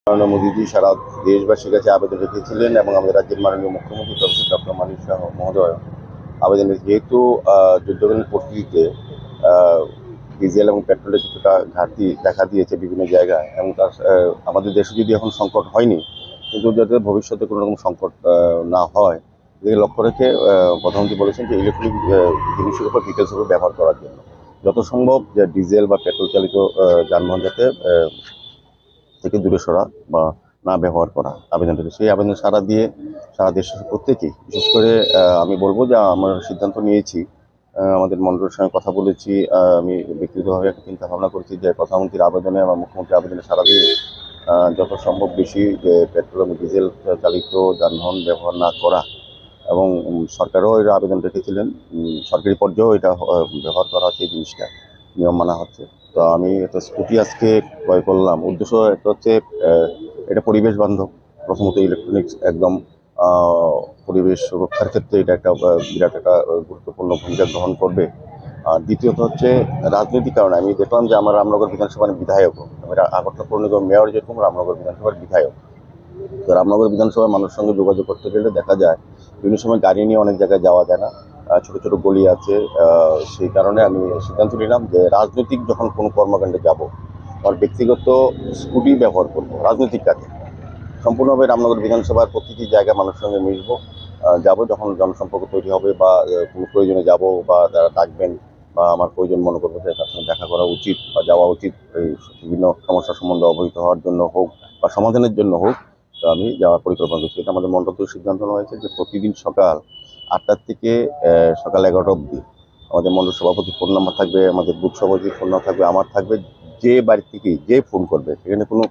নরেন্দ্র মোদীজি সারা দেশবাসীর কাছে আবেদন রেখেছিলেন এবং আমাদের রাজ্যের মাননীয় মুখ্যমন্ত্রী প্রফেসর ডক্টর মানিক শাহ মহোদয় আবেদন যেহেতু যুদ্ধকালীন পরিস্থিতিতে ডিজেল এবং পেট্রোলের কিছুটা ঘাটতি দেখা দিয়েছে বিভিন্ন জায়গায় এবং তার আমাদের দেশে যদি এখন সংকট হয়নি কিন্তু যাতে ভবিষ্যতে কোনো রকম সংকট না হয় এদিকে লক্ষ্য রেখে প্রধানমন্ত্রী বলেছেন যে ইলেকট্রনিক জিনিসের উপর ডিটেলস উপর ব্যবহার করার জন্য যত সম্ভব যে ডিজেল বা পেট্রোল চালিত যানবাহন যাতে থেকে দূরে সরা বা না ব্যবহার করা আবেদন থেকে সেই আবেদন সারা দিয়ে সারা দেশের প্রত্যেকেই বিশেষ করে আমি বলবো যে আমার সিদ্ধান্ত নিয়েছি আমাদের মন্ডলের সঙ্গে কথা বলেছি আমি ব্যক্তিগতভাবে একটা চিন্তা ভাবনা করছি যে প্রধানমন্ত্রীর আবেদনে বা মুখ্যমন্ত্রীর আবেদনে সারা দিয়ে যত সম্ভব বেশি যে পেট্রোল এবং ডিজেল চালিত যানবাহন ব্যবহার না করা এবং সরকারও এর আবেদন রেখেছিলেন সরকারি পর্যায়েও এটা ব্যবহার করা হচ্ছে এই জিনিসটা নিয়ম মানা হচ্ছে। তো আমি একটা স্কুটি আজকে ক্রয় করলাম উদ্দেশ্য একটা হচ্ছে এটা পরিবেশ বান্ধব প্রথমত ইলেকট্রনিক্স একদম পরিবেশ রক্ষার ক্ষেত্রে এটা একটা বিরাট একটা গুরুত্বপূর্ণ ভূমিকা গ্রহণ করবে। আর দ্বিতীয়ত হচ্ছে রাজনৈতিক কারণে আমি দেখলাম যে আমার রামনগর বিধানসভার বিধায়ক আমি আগরতলা পৌর নিগম মেয়র যেরকম রামনগর বিধানসভার বিধায়ক। তো রামনগর বিধানসভার মানুষের সঙ্গে যোগাযোগ করতে গেলে দেখা যায় বিভিন্ন সময় গাড়ি নিয়ে অনেক জায়গায় যাওয়া যায় না, ছোট ছোট গলি আছে। সেই কারণে আমি সিদ্ধান্ত নিলাম যে রাজনৈতিক যখন কোনো কর্মকাণ্ডে যাব আমার ব্যক্তিগত স্কুটি ব্যবহার করব রাজনৈতিক কাজে। সম্পূর্ণভাবে রামনগর বিধানসভার প্রতিটি জায়গায় মানুষের সঙ্গে মিশবো, যাবো যখন জনসম্পর্ক তৈরি হবে বা কোনো প্রয়োজনে যাব বা যারা ডাকবেন বা আমার প্রয়োজন মনে করবো যে তার সঙ্গে দেখা করা উচিত বা যাওয়া উচিত এই বিভিন্ন সমস্যার সম্বন্ধে অবহিত হওয়ার জন্য হোক বা সমাধানের জন্য হোক, তো আমি যাওয়ার পরিকল্পনা করছি। এটা আমাদের মণ্ডল থেকে সিদ্ধান্ত নেওয়া হয়েছে যে প্রতিদিন সকাল 8টার থেকে সকাল 11টা অবধি আমাদের মণ্ডল সভাপতি ফোন নাম্বার থাকবে, আমাদের বুথ সভাপতির ফোন নাম্বার থাকবে, আমার থাকবে। যে বাড়ি থেকেই যে ফোন করবে সেখানে কোনো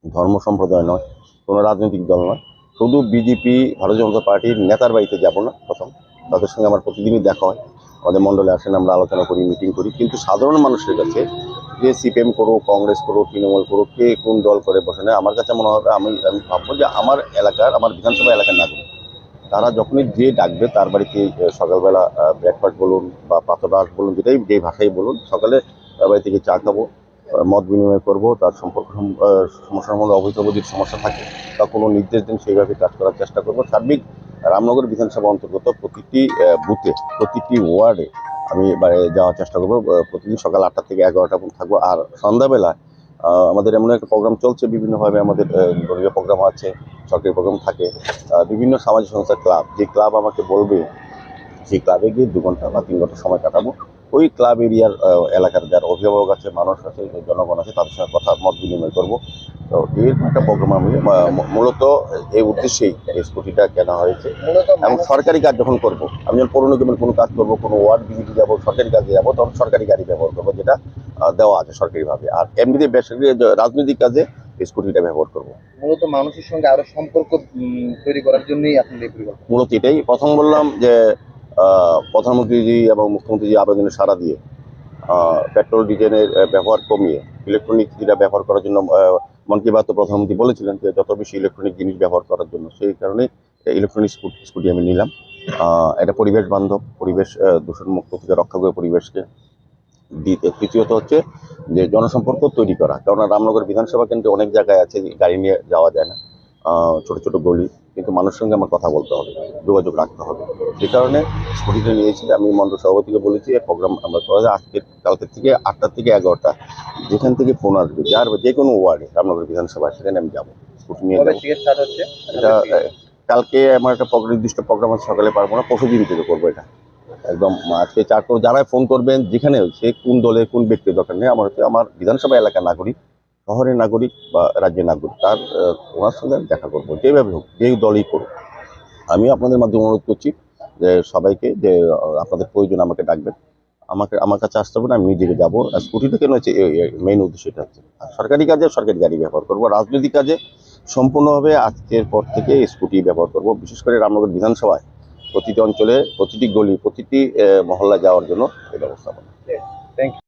ধর্ম সম্প্রদায় নয়, কোনো রাজনৈতিক দল নয়, শুধু বিজেপি ভারতীয় জনতা পার্টির নেতার বাড়িতে যাব না। প্রথম তাদের সঙ্গে আমার প্রতিদিনই দেখা হয়, আমাদের মণ্ডলে আসেন, আমরা আলোচনা করি, মিটিং করি। কিন্তু সাধারণ মানুষের কাছে যে সিপিএম করুক, কংগ্রেস করুক, তৃণমূল করুক, কে কোন দল করে বসে না, আমার কাছে মনে হবে আমি ভাববো যে আমার এলাকার আমার বিধানসভা এলাকার নাগরিক তারা যখনই যে ডাকবে তার বাড়িতে সকালবেলা ব্রেকফাস্ট বলুন বা প্রাতরাশ বলুন, যেই ভাষাই বলুন, সকালে তার বাড়ি থেকে চা খাবো, মত বিনিময় করবো, তার সম্পর্ক সমস্যার মধ্যে অবৈধ যদি সমস্যা থাকে বা কোনো নির্দেশ দিন সেইভাবে কাজ করার চেষ্টা করবো। সার্বিক রামনগর বিধানসভা অন্তর্গত প্রতিটি বুথে প্রতিটি ওয়ার্ডে আমি যাওয়ার চেষ্টা করবো। প্রতিদিন সকাল 8টা থেকে 11টা পর্যন্ত থাকবো। আর সন্ধ্যাবেলা আমাদের এমন একটা প্রোগ্রাম চলছে, বিভিন্নভাবে আমাদের দলীয় প্রোগ্রাম আছে, সরকারি প্রোগ্রাম থাকে, বিভিন্ন সামাজিক সংস্থার ক্লাব, যে ক্লাব আমাকে বলবে সেই ক্লাবে গিয়ে 2 ঘন্টা বা 3 ঘন্টা সময় কাটাবো। ওই ক্লাব এরিয়ার এলাকার যারা অভিভাবক আছে, মানুষ আছে, জনগণ আছে, তাদের সঙ্গে কথা মত বিনিময় করবো। তো এরকম একটা প্রোগ্রাম আমি মূলত এই উদ্দেশ্যেই এই স্কুটিটা কেনা হয়েছে। এবং সরকারি কাজ যখন করবো, আমি যখন পৌর নিগমের কোনো কাজ করবো, কোনো ওয়ার্ড ভিজিটে যাবো, সরকারি কাজে যাবো, তখন সরকারি গাড়ি ব্যবহার করবো, যেটা দেওয়া আছে সরকারিভাবে। আর এমনিতে বেসরকারি রাজনৈতিক কাজে স্কুটিটা ব্যবহার করবো। মূলত মানুষের সঙ্গে আরো সম্পর্ক তৈরি করার জন্যই আপনাদের এই পরিকল্পনা। মূলত এটাই প্রথম বললাম যে প্রধানমন্ত্রীজি এবং মুখ্যমন্ত্রীজি আবেদনে সাড়া দিয়ে পেট্রোল ডিজেলের ব্যবহার কমিয়ে ইলেকট্রনিক যেটা ব্যবহার করার জন্য মন কি বাত প্রধানমন্ত্রী বলেছিলেন যে যত বেশি ইলেকট্রনিক জিনিস ব্যবহার করার জন্য, সেই কারণে ইলেকট্রনিক স্কুটি আমি নিলাম। এটা পরিবেশ বান্ধব, পরিবেশ দূষণমুক্ত থেকে রক্ষা করে পরিবেশকে। তৃতীয়ত হচ্ছে যে জনসম্পর্ক তৈরি করা, কেননা রামনগর বিধানসভা কেন্দ্রে অনেক জায়গায় আছে গাড়ি নিয়ে যাওয়া যায় না, ছোট ছোট গলি, কিন্তু মানুষের সঙ্গে আমার কথা বলতে হবে, যোগাযোগ রাখতে হবে। সেই কারণে স্কুটিটা নিয়েছি। আমি মণ্ডল সভাপতিকে বলেছি এই প্রোগ্রাম আমরা করা যায় কালকে থেকে 8টা থেকে 11টা, যেখান থেকে ফোন আসবে যার যে কোনো ওয়ার্ডে রামনগর বিধানসভায় সেখানে আমি যাবো, স্কুটি নিয়ে যাবো। এটা কালকে আমার একটা নির্দিষ্ট প্রোগ্রাম আছে, সকালে পারবো না, পরশু দিন থেকে করবো এটা। একদম আজকে যারা ফোন করবেন যেখানে সে কোন দলে কোন ব্যক্তির দরকার নেই, আমার হচ্ছে আমার বিধানসভা এলাকার নাগরিক, শহরের নাগরিক বা রাজ্যের নাগরিক, তার ওনার সঙ্গে আমি দেখা করবো, যেভাবে হোক, যেই দলই করুক। আমি আপনাদের মাধ্যমে অনুরোধ করছি যে সবাইকে যে আপনাদের প্রয়োজন আমাকে ডাকবেন, আমার কাছে আসতে হবে না, আমি নিজেকে যাবো। স্কুটিটা কেন হচ্ছে মেইন উদ্দেশ্য এটা হচ্ছে। আর সরকারি কাজে সরকারি গাড়ি ব্যবহার করবো, রাজনৈতিক কাজে সম্পূর্ণভাবে আজকের পর থেকে স্কুটি ব্যবহার করব। বিশেষ করে রামনগর বিধানসভায় প্রতিটি অঞ্চলে, প্রতিটি গলি, প্রতিটি মহল্লা যাওয়ার জন্য এই ব্যবস্থাপনা। Thank you.